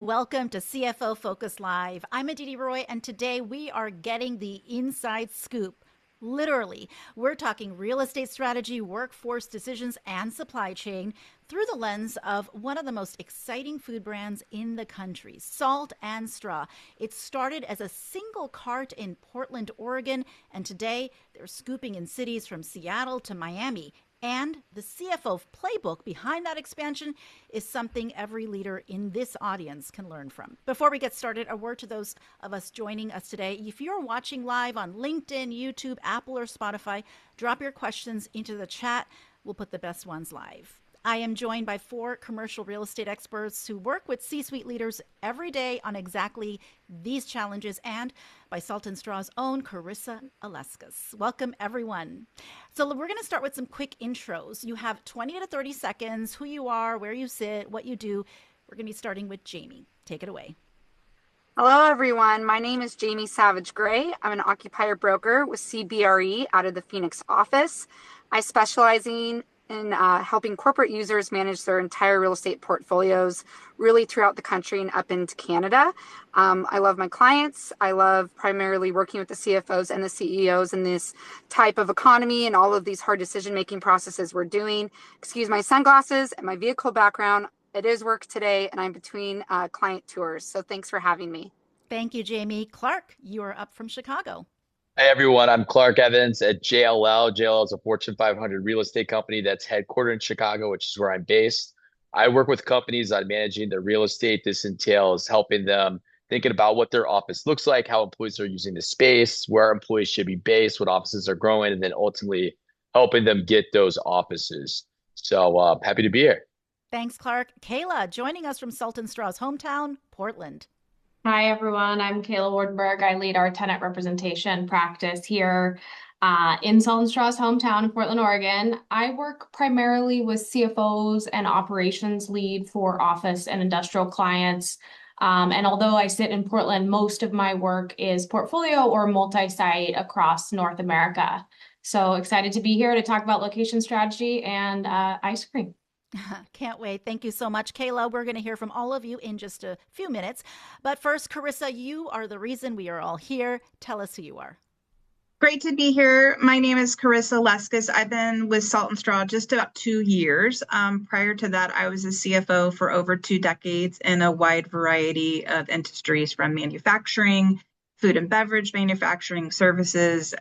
Welcome to CFO Focus Live. I'm Aditi Roy, and today we are getting the inside scoop. Literally, we're talking real estate strategy, workforce decisions, and supply chain through the lens of one of the most exciting food brands in the country, Salt and Straw. It started as a single cart in Portland, Oregon, and today they're scooping in cities from Seattle to Miami. And the CFO playbook behind that expansion is something every leader in this audience can learn from. Before we get started, a word to those of us joining us today. If you're watching live on LinkedIn, YouTube, Apple, or Spotify, drop your questions into the chat. We'll put the best ones live. I am joined by 4 commercial real estate experts who work with C-suite leaders every day on exactly these challenges, and by Salt and Straw's own Karissa Aleskus. Welcome, everyone. So we're going to start with some quick intros. You have 20 to 30 seconds, who you are, where you sit, what you do. We're going to be starting with Jamie. Take it away. Hello, everyone. My name is Jamie Savage Gray. I'm an occupier broker with CBRE out of the Phoenix office. I specialize in helping corporate users manage their entire real estate portfolios really throughout the country and up into Canada. I love my clients. I love primarily working with the CFOs and the CEOs in this type of economy and all of these hard decision-making processes we're doing. Excuse my sunglasses and my vehicle background. It is work today, and I'm between client tours. So thanks for having me. Thank you, Jamie. Clark, you are up from Chicago. Hey everyone, I'm Clark Evans at JLL. JLL is a Fortune 500 real estate company that's headquartered in Chicago, which is where I'm based. I work with companies on managing their real estate. This entails helping them thinking about what their office looks like, how employees are using the space, where employees should be based, what offices are growing, and then ultimately helping them get those offices. So happy to be here. Thanks, Clark. Kayla, joining us from Salt and Straw's hometown, Portland. Hi, everyone. I'm Kayla Wardenberg. I lead our tenant representation practice here in Salt and Straw's hometown in Portland, Oregon. I work primarily with CFOs and operations lead for office and industrial clients. And although I sit in Portland, most of my work is portfolio or multi-site across North America. So excited to be here to talk about location strategy and ice cream. Can't wait. Thank you so much, Kayla. We're going to hear from all of you in just a few minutes. But first, Karissa, you are the reason we are all here. Tell us who you are. Great to be here. My name is Karissa Aleskus. I've been with Salt and Straw just about 2 years. Prior to that, I was a CFO for over 2 decades in a wide variety of industries from manufacturing, food and beverage manufacturing, services,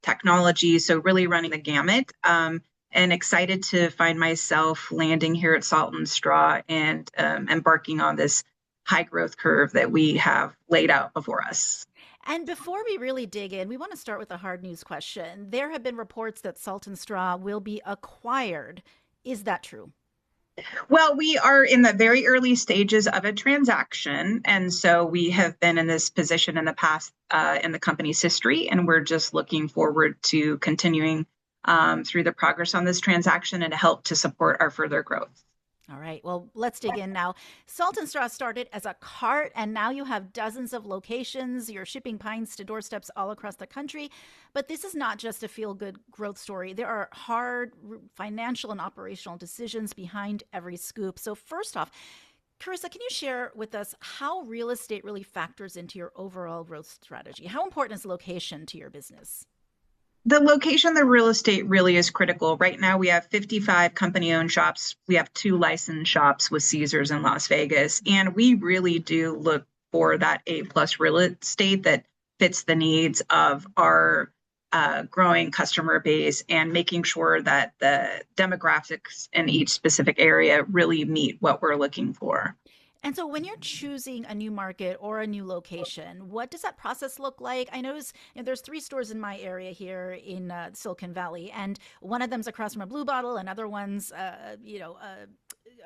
technology. So really running the gamut. And excited to find myself landing here at Salt and Straw and embarking on this high growth curve that we have laid out before us. And before we really dig in, we want to start with a hard news question. There have been reports that Salt and Straw will be acquired. Is that true? Well, we are in the very early stages of a transaction. And so we have been in this position in the past in the company's history, and we're just looking forward to continuing through the progress on this transaction and to help to support our further growth. All right. Well, let's dig in now. Salt and Straw started as a cart, and now you have dozens of locations. You're shipping pints to doorsteps all across the country. But this is not just a feel-good growth story. There are hard financial and operational decisions behind every scoop. So first off, Karissa, can you share with us how real estate really factors into your overall growth strategy? How important is location to your business? The location of the real estate really is critical. Right now, we have 55 company-owned shops. We have 2 licensed shops with Caesars in Las Vegas. And we really do look for that A-plus real estate that fits the needs of our growing customer base and making sure that the demographics in each specific area really meet what we're looking for. And so when you're choosing a new market or a new location, what does that process look like? I notice there's 3 stores in my area here in Silicon Valley, and one of them's across from a Blue Bottle, and other one's,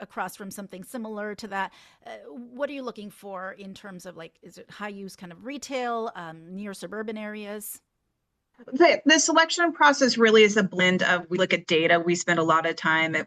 across from something similar to that. What are you looking for in terms of is it high use kind of retail, near suburban areas? The selection process really is a blend of, we look at data. We spend a lot of time at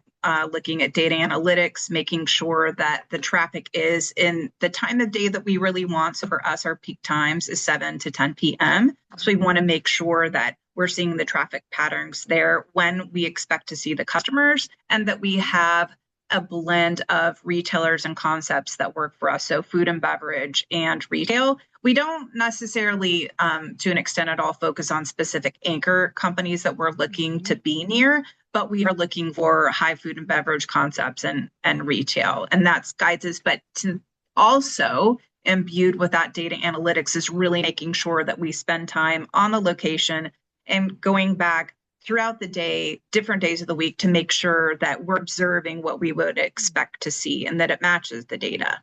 looking at data analytics, making sure that the traffic is in the time of day that we really want. So for us, our peak times is 7 to 10 p.m. So we want to make sure that we're seeing the traffic patterns there when we expect to see the customers, and that we have a blend of retailers and concepts that work for us. So food and beverage and retail. We don't necessarily, to an extent at all, focus on specific anchor companies that we're looking to be near, but we are looking for high food and beverage concepts and retail. And that's guides us. But to also imbued with that data analytics is really making sure that we spend time on the location and going back throughout the day, different days of the week, to make sure that we're observing what we would expect to see and that it matches the data.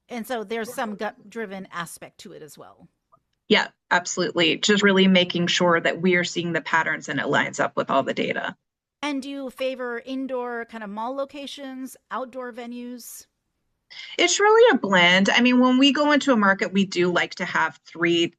And so there's some gut-driven aspect to it as well. Yeah, absolutely. Just really making sure that we are seeing the patterns and it lines up with all the data. And do you favor indoor kind of mall locations, outdoor venues? It's really a blend. I mean, when we go into a market, we do like to have we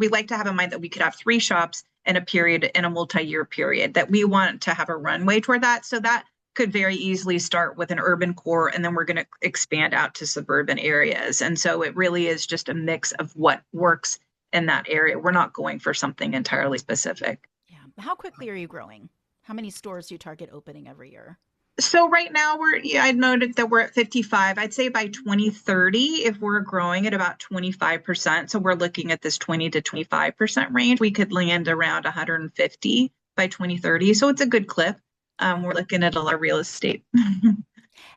like to have in mind that we could have 3 shops in a period, in a multi-year period, that we want to have a runway toward that. So that could very easily start with an urban core, and then we're going to expand out to suburban areas. And so it really is just a mix of what works in that area. We're not going for something entirely specific. Yeah. How quickly are you growing? How many stores do you target opening every year? So right now I noted that we're at 55. I'd say by 2030, if we're growing at about 25%, so we're looking at this 20 to 25% range, we could land around 150 by 2030. So it's a good clip. We're looking at a lot of real estate.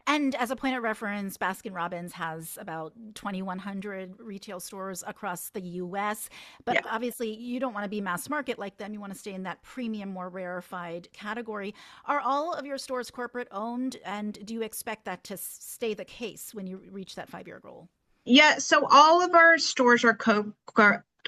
And as a point of reference, Baskin-Robbins has about 2,100 retail stores across the U.S. But obviously, you don't want to be mass market like them. You want to stay in that premium, more rarefied category. Are all of your stores corporate owned? And do you expect that to stay the case when you reach that 5-year goal? Yeah, so all of our stores are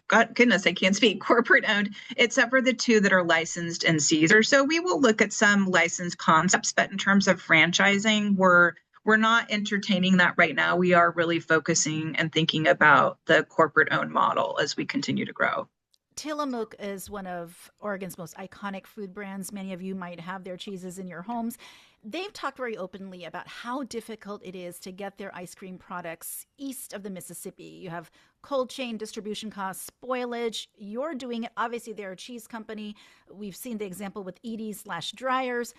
God goodness, I can't speak, corporate owned, except for the 2 that are licensed in Caesar. So we will look at some licensed concepts, but in terms of franchising, we're not entertaining that right now. We are really focusing and thinking about the corporate owned model as we continue to grow. Tillamook is one of Oregon's most iconic food brands. Many of you might have their cheeses in your homes. They've talked very openly about how difficult it is to get their ice cream products east of the Mississippi. You have cold chain distribution costs, spoilage. You're doing it. Obviously, they're a cheese company. We've seen the example with Edie's/Dryers.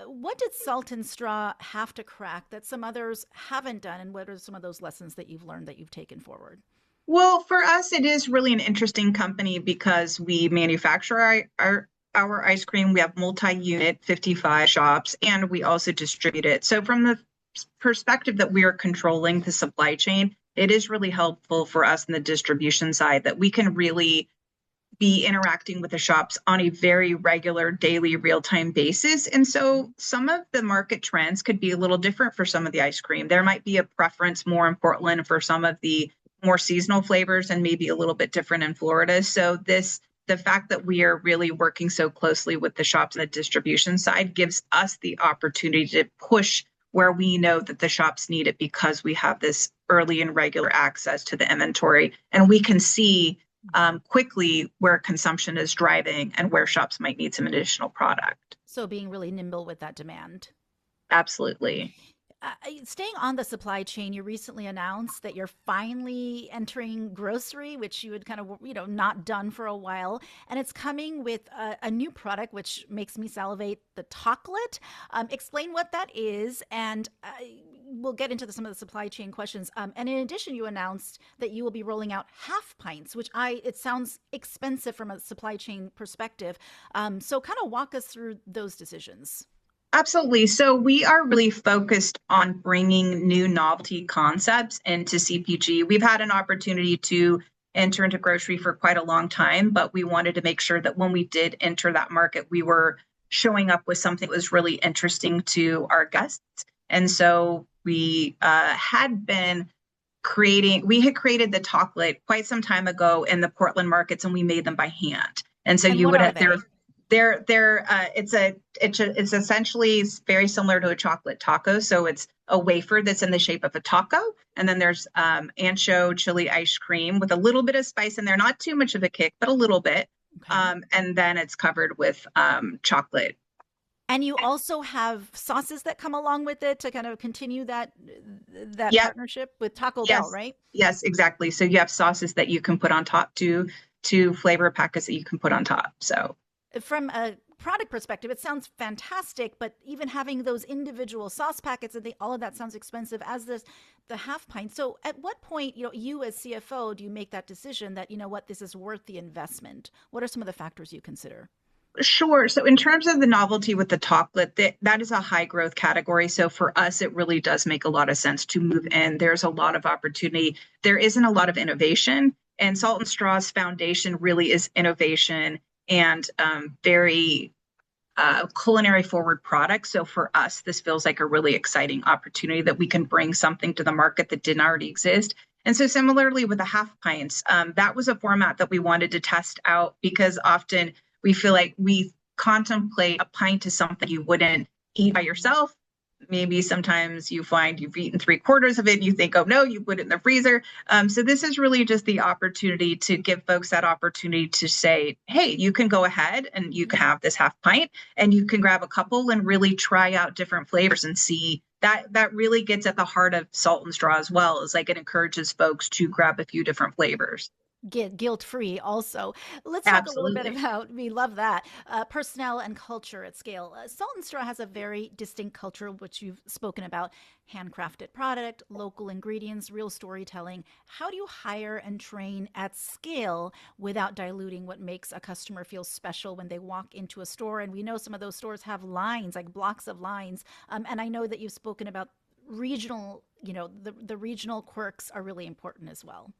What did Salt and Straw have to crack that some others haven't done? And what are some of those lessons that you've learned that you've taken forward? Well, for us, it is really an interesting company because we manufacture our ice cream. We have multi-unit 55 shops, and we also distribute it. So from the perspective that we are controlling the supply chain, it is really helpful for us in the distribution side that we can really be interacting with the shops on a very regular, daily, real-time basis. And so some of the market trends could be a little different for some of the ice cream. There might be a preference more in Portland for some of the more seasonal flavors and maybe a little bit different in Florida. So the fact that we are really working so closely with the shops on the distribution side gives us the opportunity to push where we know that the shops need it because we have this early and regular access to the inventory. And we can see quickly where consumption is driving and where shops might need some additional product. So being really nimble with that demand. Absolutely. Staying on the supply chain, you recently announced that you're finally entering grocery, which you had kind of, not done for a while. And it's coming with a new product, which makes me salivate, the Toclet. Explain what that is, and we'll get into some of the supply chain questions. And in addition, you announced that you will be rolling out half pints, which it sounds expensive from a supply chain perspective. So kind of walk us through those decisions. Absolutely. So we are really focused on bringing new novelty concepts into CPG. We've had an opportunity to enter into grocery for quite a long time, but we wanted to make sure that when we did enter that market, we were showing up with something that was really interesting to our guests. And so we had created the Toclet quite some time ago in the Portland markets, and we made them by hand. And so you would have it's essentially very similar to a chocolate taco. So it's a wafer that's in the shape of a taco. And then there's ancho chili ice cream with a little bit of spice in there, not too much of a kick, but a little bit. Okay. And then it's covered with chocolate. And you also have sauces that come along with it to kind of continue that partnership with Taco Bell, right? Yes, exactly. So you have sauces that you can put on top to flavor packets that you can put on top. So. From a product perspective, it sounds fantastic, but even having those individual sauce packets and all of that sounds expensive as the half pint. So at what point, you as CFO, do you make that decision that, what, this is worth the investment? What are some of the factors you consider? Sure. So in terms of the novelty with the chocolate, that is a high growth category. So for us, it really does make a lot of sense to move in. There's a lot of opportunity. There isn't a lot of innovation, and Salt and Straw's foundation really is innovation and very culinary forward product. So for us, this feels like a really exciting opportunity that we can bring something to the market that didn't already exist. And so similarly with the half pints, that was a format that we wanted to test out because often we feel like we contemplate a pint as something you wouldn't eat by yourself. Maybe sometimes you find you've eaten 3/4 of it and you think, oh no, you put it in the freezer. So this is really just the opportunity to give folks that opportunity to say, hey, you can go ahead and you can have this half pint and you can grab a couple and really try out different flavors and see that really gets at the heart of Salt and Straw as well, is like it encourages folks to grab a few different flavors. Get guilt-free also. Let's talk a little bit Absolutely. about, we love that, personnel and culture at scale. Salt and Straw has a very distinct culture, which you've spoken about: handcrafted product, local ingredients, real storytelling. How do you hire and train at scale without diluting what makes a customer feel special when they walk into a store? And we know some of those stores have lines, like blocks of lines. And I know that you've spoken about regional, the regional quirks are really important as well.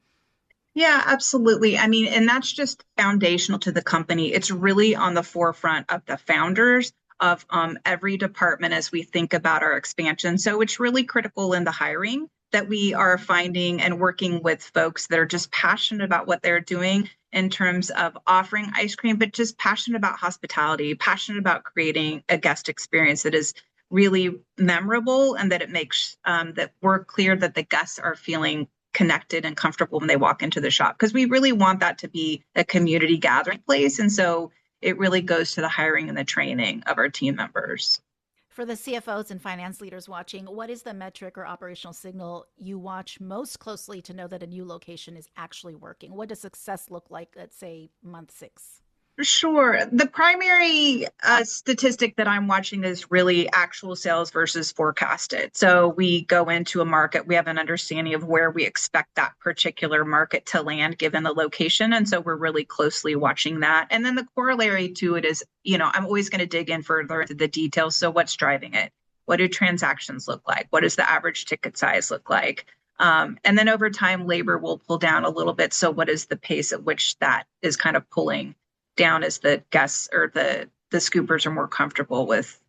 Yeah, absolutely. I mean, and that's just foundational to the company. It's really on the forefront of the founders of every department as we think about our expansion. So it's really critical in the hiring that we are finding and working with folks that are just passionate about what they're doing in terms of offering ice cream, but just passionate about hospitality, passionate about creating a guest experience that is really memorable and that it makes that we're clear that the guests are feeling connected and comfortable when they walk into the shop, because we really want that to be a community gathering place. And so it really goes to the hiring and the training of our team members. For the CFOs and finance leaders watching, what is the metric or operational signal you watch most closely to know that a new location is actually working? What does success look like at, say, month 6? Sure. The primary statistic that I'm watching is really actual sales versus forecasted. So we go into a market, we have an understanding of where we expect that particular market to land given the location. And so we're really closely watching that. And then the corollary to it is, I'm always going to dig in further into the details. So what's driving it? What do transactions look like? What does the average ticket size look like? And then over time, labor will pull down a little bit. So what is the pace at which that is kind of pulling down as the guests or the scoopers are more comfortable with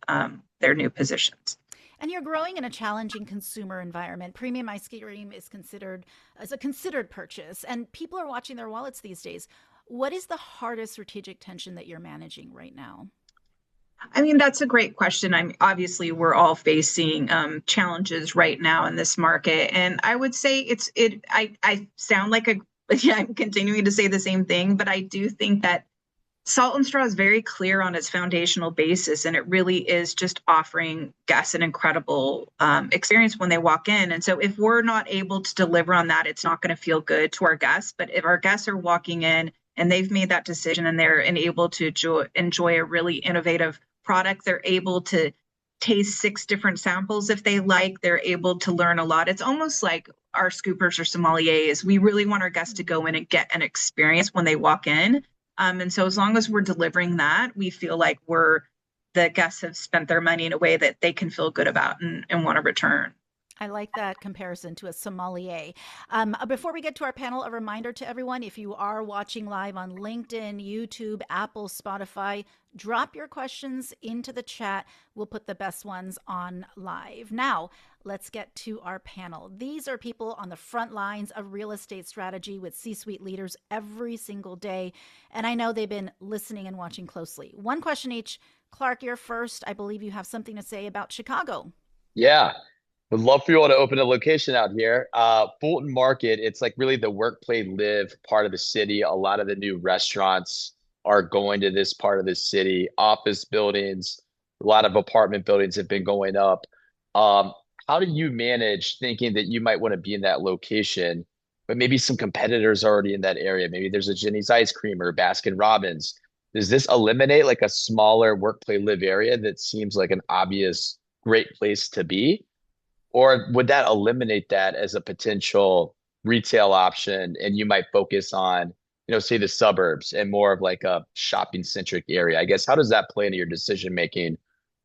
their new positions? And you're growing in a challenging consumer environment. Premium ice cream is considered as a considered purchase, and people are watching their wallets these days. What is the hardest strategic tension that you're managing right now? I mean, that's a great question. Obviously we're all facing challenges right now in this market, and I would say I sound like yeah, I'm continuing to say the same thing, but I do think that Salt and Straw is very clear on its foundational basis, and it really is just offering guests an incredible experience when they walk in. And so if we're not able to deliver on that, it's not going to feel good to our guests. But if our guests are walking in and they've made that decision and they're able to enjoy a really innovative product, they're able to taste 6 different samples if they like, they're able to learn a lot. It's almost like our scoopers or sommeliers. We really want our guests to go in and get an experience when they walk in. And so as long as we're delivering that, we feel like the guests have spent their money in a way that they can feel good about and want to return. I like that comparison to a sommelier. Before we get to our panel, a reminder to everyone: if you are watching live on LinkedIn, YouTube, Apple, Spotify, drop your questions into the chat. We'll put the best ones on live. Now, let's get to our panel. These are people on the front lines of real estate strategy with C-suite leaders every single day. And I know they've been listening and watching closely. One question each. Clark, you're first. I believe you have something to say about Chicago. Yeah. Would love for you all to open a location out here. Fulton Market, it's like really the work, play, live part of the city. A lot of the new restaurants are going to this part of the city. Office buildings, a lot of apartment buildings have been going up. How do you manage thinking that you might want to be in that location, but maybe some competitors already in that area? Maybe there's a Jenny's Ice Cream or Baskin Robbins. Does this eliminate like a smaller work play live area that seems like an obvious great place to be? Or would that eliminate that as a potential retail option and you might focus on, say the suburbs and more of like a shopping centric area? I guess how does that play into your decision making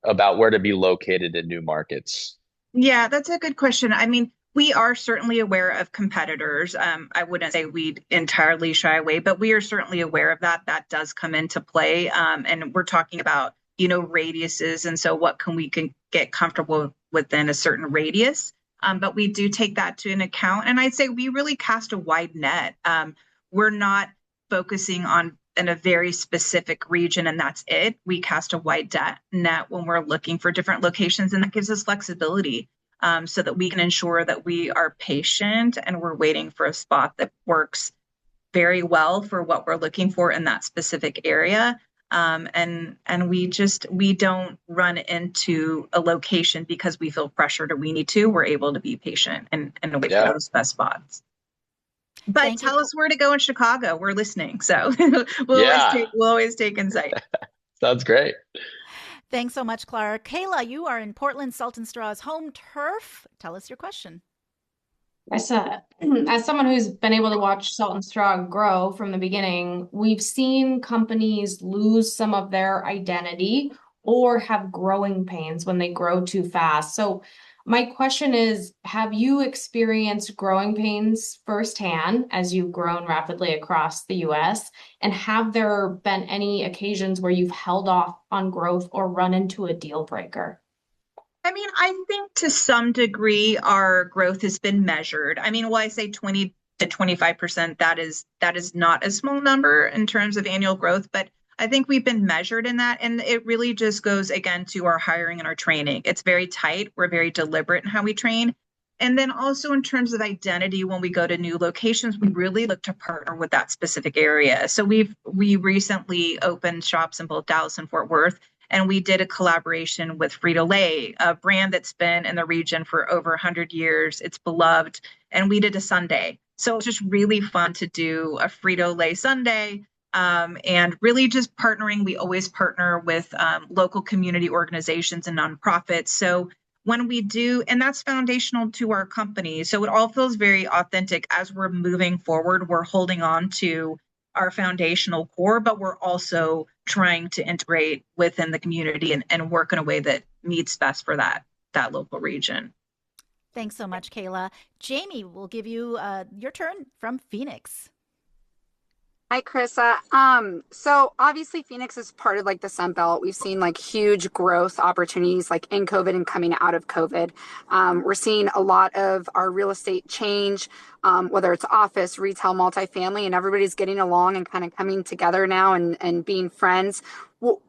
about where to be located in new markets? Yeah, that's a good question. I mean, we are certainly aware of competitors. I wouldn't say we'd entirely shy away, but we are certainly aware of that. That does come into play. And we're talking about, radiuses. And so what can get comfortable within a certain radius? But we do take that to an account. And I'd say we really cast a wide net. We're not focusing on in a very specific region and that's it. We cast a wide net when we're looking for different locations, and that gives us flexibility so that we can ensure that we are patient and we're waiting for a spot that works very well for what we're looking for in that specific area. And we don't run into a location because we feel pressured or we need to. We're able to be patient and wait for Yeah. those best spots. But Thank you. tell us where to go in Chicago. We're listening. So Yeah. we'll always take insight. Sounds great. Thanks so much, Clara. Kayla, you are in Portland, Salt and Straw's home turf. Tell us your question. As someone who's been able to watch Salt and Straw grow from the beginning, we've seen companies lose some of their identity or have growing pains when they grow too fast. So my question is, have you experienced growing pains firsthand as you've grown rapidly across the US? And have there been any occasions where you've held off on growth or run into a deal breaker? I mean, I think to some degree our growth has been measured. I mean, well, I say 20 to 25%, that is not a small number in terms of annual growth, but I think we've been measured in that. And it really just goes again to our hiring and our training. It's very tight. We're very deliberate in how we train. And then also in terms of identity, when we go to new locations, we really look to partner with that specific area. So we recently opened shops in both Dallas and Fort Worth, and we did a collaboration with Frito-Lay, a brand that's been in the region for over 100 years. It's beloved, and we did a sundae. So it's just really fun to do a Frito-Lay sundae. And really just partnering. We always partner with local community organizations and nonprofits. So when we do, and that's foundational to our company. So it all feels very authentic as we're moving forward. We're holding on to our foundational core, but we're also trying to integrate within the community and work in a way that meets best for that local region. Thanks so much, Kayla. Jamie, we'll give you your turn from Phoenix. Hi, Karissa. So obviously Phoenix is part of like the Sun Belt. We've seen like huge growth opportunities like in COVID and coming out of COVID. We're seeing a lot of our real estate change, whether it's office, retail, multifamily, and everybody's getting along and kind of coming together now and being friends. Well,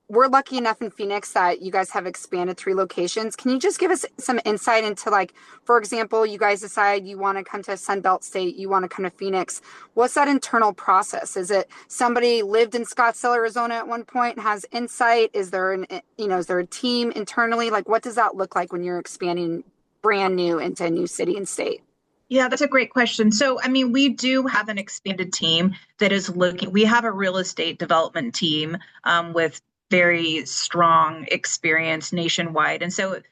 we're lucky enough in Phoenix that you guys have expanded 3 locations. Can you just give us some insight into like, for example, you guys decide you want to come to a Sunbelt state, you want to come to Phoenix. What's that internal process? Is it somebody lived in Scottsdale, Arizona at one point, has insight? Is there is there a team internally? Like, what does that look like when you're expanding brand new into a new city and state? Yeah, that's a great question. So, I mean, we do have an expanded team that is looking. We have a real estate development team with very strong experience nationwide. And so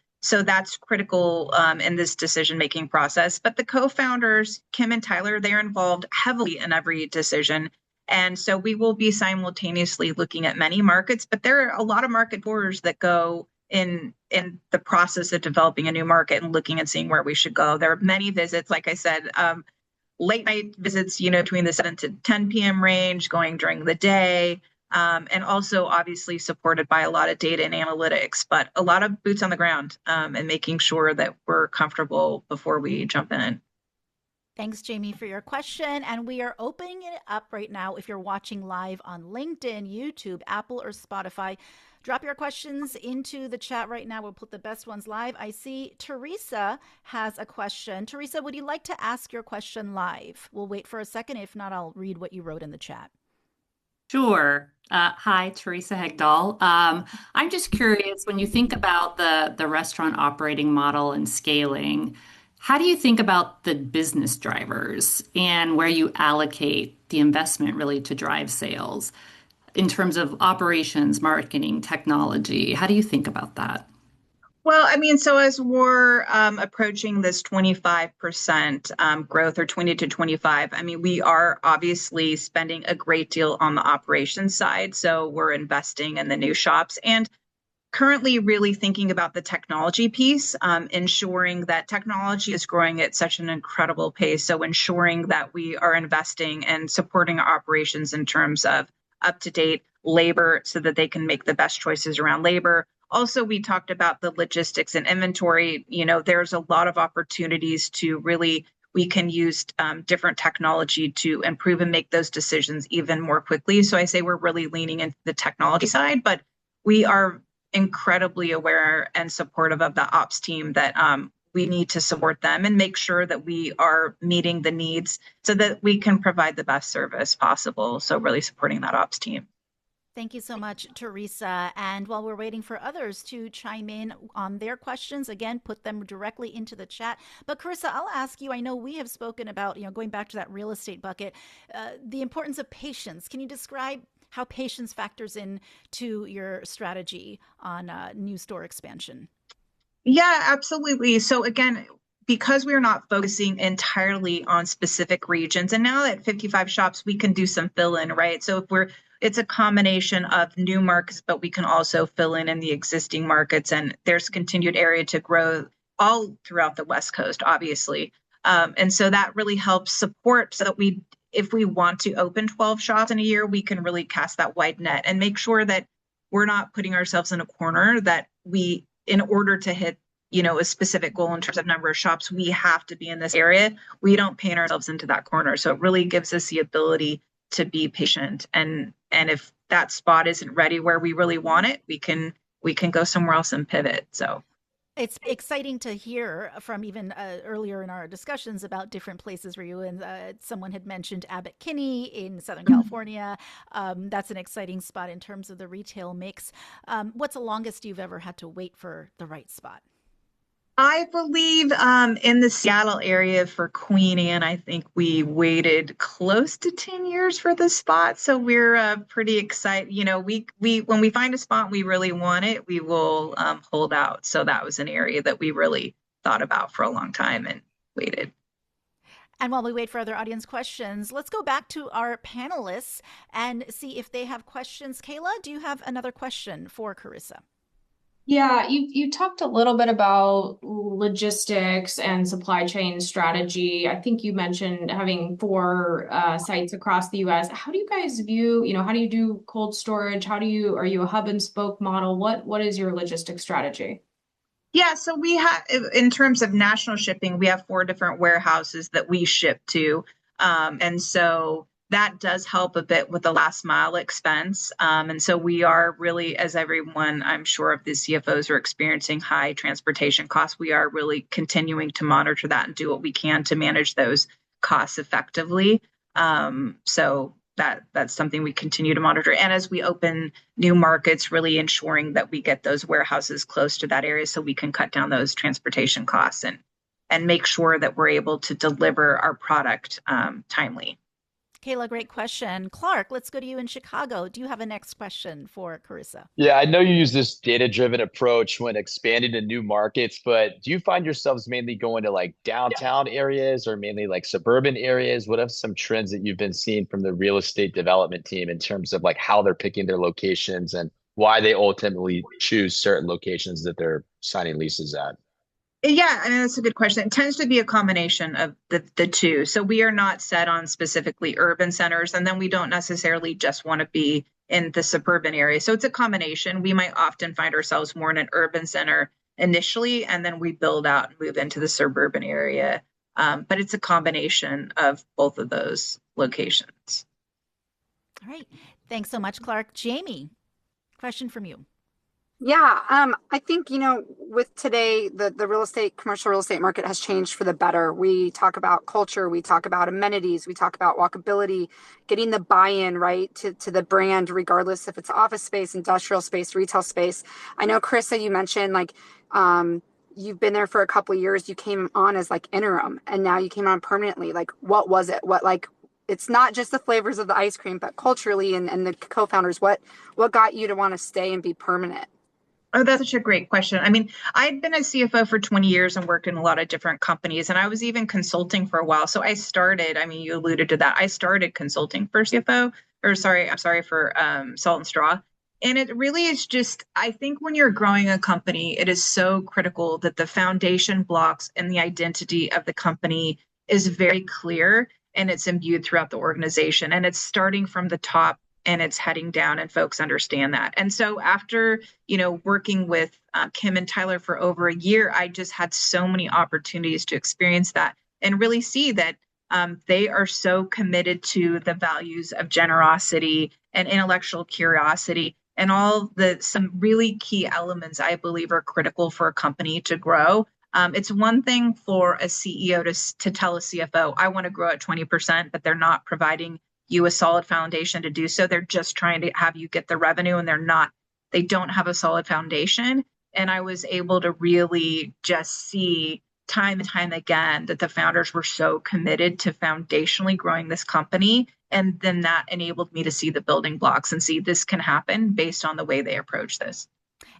that's critical in this decision-making process. But the co-founders, Kim and Tyler, they're involved heavily in every decision. And so we will be simultaneously looking at many markets, but there are a lot of market tours that go in the process of developing a new market and looking and seeing where we should go. There are many visits, like I said, late night visits, between the 7 to 10 p.m. range, going during the day. And also obviously supported by a lot of data and analytics, but a lot of boots on the ground and making sure that we're comfortable before we jump in. Thanks, Jamie, for your question. And we are opening it up right now. If you're watching live on LinkedIn, YouTube, Apple, or Spotify, drop your questions into the chat right now. We'll put the best ones live. I see Teresa has a question. Teresa, would you like to ask your question live? We'll wait for a second. If not, I'll read what you wrote in the chat. Sure. Hi, Teresa Hegdahl. I'm just curious, when you think about the restaurant operating model and scaling, how do you think about the business drivers and where you allocate the investment really to drive sales? in terms of operations, marketing, technology? How do you think about that? Well, I mean, so as we're approaching this 25% growth, or 20 to 25, I mean, we are obviously spending a great deal on the operations side. So we're investing in the new shops and currently really thinking about the technology piece, ensuring that technology is growing at such an incredible pace. So ensuring that we are investing and supporting our operations in terms of up-to-date labor so that they can make the best choices around labor. Also, we talked about the logistics and inventory. You know, there's a lot of opportunities to really, we can use different technology to improve and make those decisions even more quickly. So I say we're really leaning into the technology side, but we are incredibly aware and supportive of the ops team that we need to support them and make sure that we are meeting the needs so that we can provide the best service possible. So really supporting that ops team. Thank you so much, Teresa. And while we're waiting for others to chime in on their questions, again, put them directly into the chat. But Karissa, I'll ask you, I know we have spoken about, going back to that real estate bucket, the importance of patience. Can you describe how patience factors in to your strategy on new store expansion? Yeah, absolutely. So again, because we're not focusing entirely on specific regions, and now at 55 shops, we can do some fill in, right? So it's a combination of new markets, but we can also fill in the existing markets, and there's continued area to grow all throughout the West Coast, obviously. And so that really helps support so that if we want to open 12 shops in a year, we can really cast that wide net and make sure that we're not putting ourselves in a corner that in order to hit a specific goal in terms of number of shops, we have to be in this area. We don't paint ourselves into that corner. So it really gives us the ability to be patient. And if that spot isn't ready where we really want it, we can go somewhere else and pivot. So it's exciting to hear from even earlier in our discussions about different places where you and someone had mentioned Abbot Kinney in Southern California. That's an exciting spot in terms of the retail mix. What's the longest you've ever had to wait for the right spot? I believe in the Seattle area for Queen Anne, I think we waited close to 10 years for the spot. So we're pretty excited. We when we find a spot we really want it, we will hold out. So that was an area that we really thought about for a long time and waited. And while we wait for other audience questions, let's go back to our panelists and see if they have questions. Kayla, do you have another question for Karissa? Yeah, you talked a little bit about logistics and supply chain strategy. I think you mentioned having 4 sites across the US. How do you guys view, how do you do cold storage? Are you a hub and spoke model? What is your logistics strategy? Yeah, so we have, in terms of national shipping, we have 4 different warehouses that we ship to. And so that does help a bit with the last mile expense. And so we are really, as everyone, I'm sure of the CFOs are experiencing high transportation costs, we are really continuing to monitor that and do what we can to manage those costs effectively. So that's something we continue to monitor. And as we open new markets, really ensuring that we get those warehouses close to that area so we can cut down those transportation costs and make sure that we're able to deliver our product timely. Kayla, great question. Clark, let's go to you in Chicago. Do you have a next question for Karissa? Yeah, I know you use this data-driven approach when expanding to new markets, but do you find yourselves mainly going to like downtown areas or mainly like suburban areas? What are some trends that you've been seeing from the real estate development team in terms of like how they're picking their locations and why they ultimately choose certain locations that they're signing leases at? Yeah, I mean, that's a good question. It tends to be a combination of the two. So we are not set on specifically urban centers, and then we don't necessarily just want to be in the suburban area. So it's a combination. We might often find ourselves more in an urban center initially, and then we build out and move into the suburban area. But it's a combination of both of those locations. All right. Thanks so much, Clark. Jamie, question from you. Yeah, I think, with today, the commercial real estate market has changed for the better. We talk about culture, we talk about amenities, we talk about walkability, getting the buy-in, right, to the brand, regardless if it's office space, industrial space, retail space. I know, Karissa, you mentioned you've been there for a couple of years. You came on as interim, and now you came on permanently. What was it? it's not just the flavors of the ice cream, but culturally and the co-founders, what got you to want to stay and be permanent? Oh, that's such a great question. I mean, I'd been a CFO for 20 years and worked in a lot of different companies, and I was even consulting for a while. So I mean, you alluded to that. I started consulting for CFO, I'm sorry, for Salt and Straw. And it really is just, I think when you're growing a company, it is so critical that the foundation blocks and the identity of the company is very clear and it's imbued throughout the organization. And it's starting from the top and it's heading down, and folks understand that. And so after, working with Kim and Tyler for over a year, I just had so many opportunities to experience that and really see that they are so committed to the values of generosity and intellectual curiosity and some really key elements I believe are critical for a company to grow. It's one thing for a CEO to tell a CFO, I want to grow at 20%, but they're not providing you a solid foundation to do so. They're just trying to have you get the revenue, and they don't have a solid foundation. And I was able to really just see time and time again that the founders were so committed to foundationally growing this company. And then that enabled me to see the building blocks and see this can happen based on the way they approach this.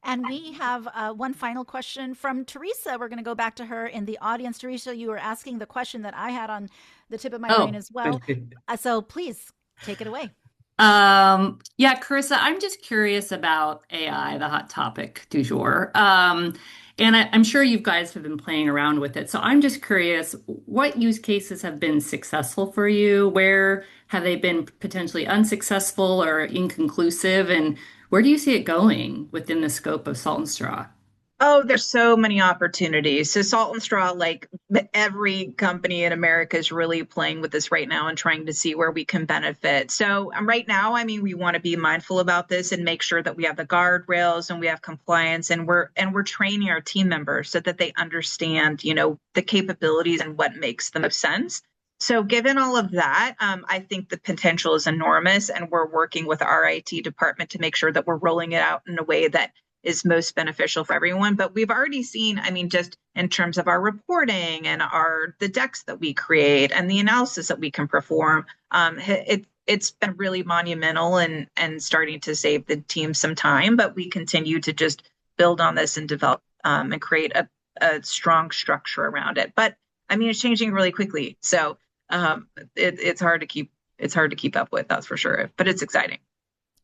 And we have one final question from Teresa. We're going to go back to her in the audience. Teresa, you were asking the question that I had on the tip of my brain as well. So please take it away. Yeah, Karissa, I'm just curious about AI, the hot topic du jour. And I'm sure you guys have been playing around with it. So I'm just curious, what use cases have been successful for you? Where have they been potentially unsuccessful or inconclusive? And where do you see it going within the scope of Salt and Straw? Oh, there's so many opportunities. So Salt and Straw, like every company in America, is really playing with this right now and trying to see where we can benefit. So right now, I mean, we want to be mindful about this and make sure that we have the guardrails and we have compliance, and we're training our team members so that they understand, the capabilities and what makes the most sense. So given all of that, I think the potential is enormous, and we're working with our IT department to make sure that we're rolling it out in a way that is most beneficial for everyone. But we've already seen, I mean, just in terms of our reporting and the decks that we create and the analysis that we can perform, it's been really monumental and starting to save the team some time. But we continue to just build on this and develop and create a strong structure around it. But I mean, it's changing really quickly, so it's hard to keep up with, that's for sure. But it's exciting.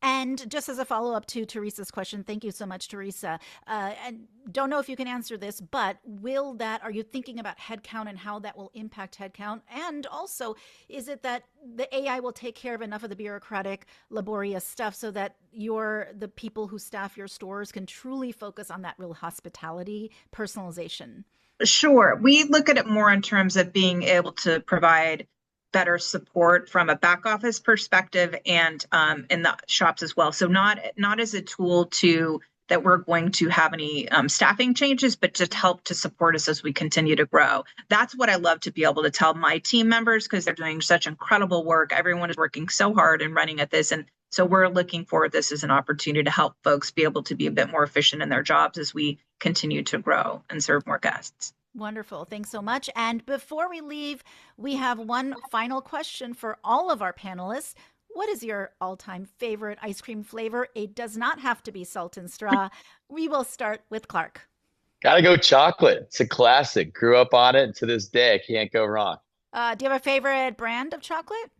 And just as a follow-up to Teresa's question, thank you so much, Teresa. And don't know if you can answer this, but are you thinking about headcount and how that will impact headcount? And also, is it that the AI will take care of enough of the bureaucratic, laborious stuff so that the people who staff your stores can truly focus on that real hospitality personalization? Sure. We look at it more in terms of being able to provide better support from a back office perspective and in the shops as well. So not as a tool that we're going to have any staffing changes, but just help to support us as we continue to grow. That's what I love to be able to tell my team members, because they're doing such incredible work. Everyone is working so hard and running at this. And so we're looking forward this as an opportunity to help folks be able to be a bit more efficient in their jobs as we continue to grow and serve more guests. Wonderful. Thanks so much. And before we leave, we have one final question for all of our panelists. What is your all-time favorite ice cream flavor? It does not have to be Salt and Straw. We will start with Clark. Gotta go chocolate. It's a classic. Grew up on it, and to this day, I can't go wrong. Do you have a favorite brand of chocolate?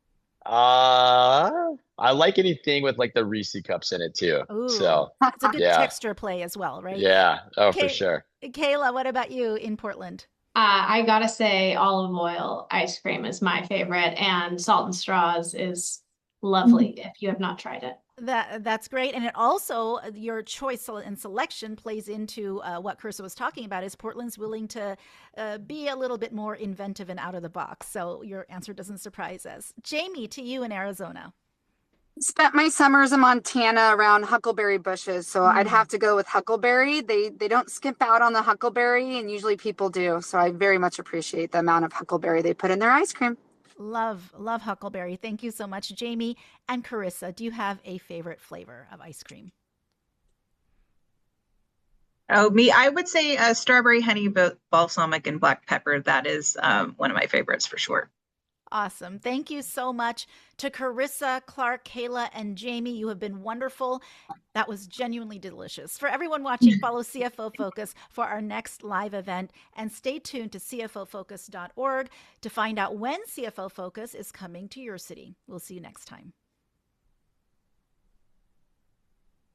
I like anything with like the Reese cups in it too. Ooh, So it's a good texture play as well, right? Yeah. Oh, for sure. Kayla, what about you in Portland? I gotta say, olive oil ice cream is my favorite, and Salt and Straws is lovely if you have not tried it. That's great. And it also, your choice and selection plays into what Karissa was talking about, is Portland's willing to be a little bit more inventive and out of the box. So your answer doesn't surprise us. Jamie, to you in Arizona. Spent my summers in Montana around huckleberry bushes, so I'd have to go with huckleberry. They don't skimp out on the huckleberry, and usually people do. So I very much appreciate the amount of huckleberry they put in their ice cream. Love huckleberry. Thank you so much, Jamie. And Karissa, do you have a favorite flavor of ice cream? Oh, me, I would say strawberry, honey, balsamic, and black pepper. That is one of my favorites for sure. Awesome. Thank you so much to Karissa, Clark, Kayla, and Jamie. You have been wonderful. That was genuinely delicious. For everyone watching, follow CFO Focus for our next live event and stay tuned to cfofocus.org to find out when CFO Focus is coming to your city. We'll see you next time.